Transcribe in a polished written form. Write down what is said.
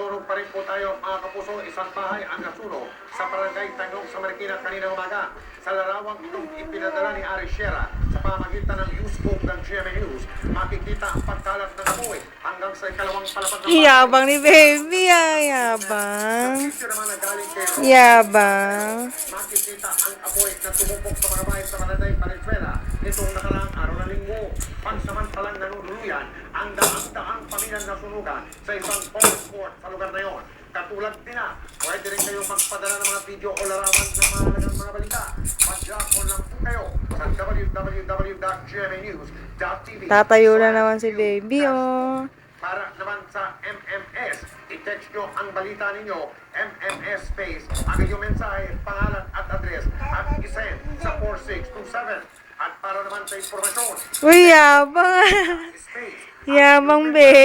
Nasusunog pa rin po tayo mga kapuso. Isang bahay ang nasunog sa barangay Tanong sa Marikina kanina umaga. Sa larawang itong ipinadala ni Ari Sierra sa pamagitan ng newsbook ng GMA News, makikita ang pagkalat ng apoy hanggang sa ikalawang palapag ng bahay. Yabang ni baby, yabang. Video naman na galing kay Ron. Yabang. Makikita ang apoy na tumupok sa mga bahay sa Barangay Valenzuela nitong nakaraang araw na linggo. Pansamantalang nanunuluyan ang daang pamilyang nasunugan sa isang ball sport sa lugar na yon. Katulad nila, pwede rin kayong magpadala ng mga video o larawan ng mahalagang mga balita. Mag-jackpot lang po kayo sa www.gmanews.tv. Tatayo na naman si baby, oh. Para naman sa MMS, i-text nyo ang balita ninyo, MMS space, ang inyong mensahe, pangalan at address, at isend sa 4627. At para naman sa informasyon, Uy, yabang. space, Yabang, baby.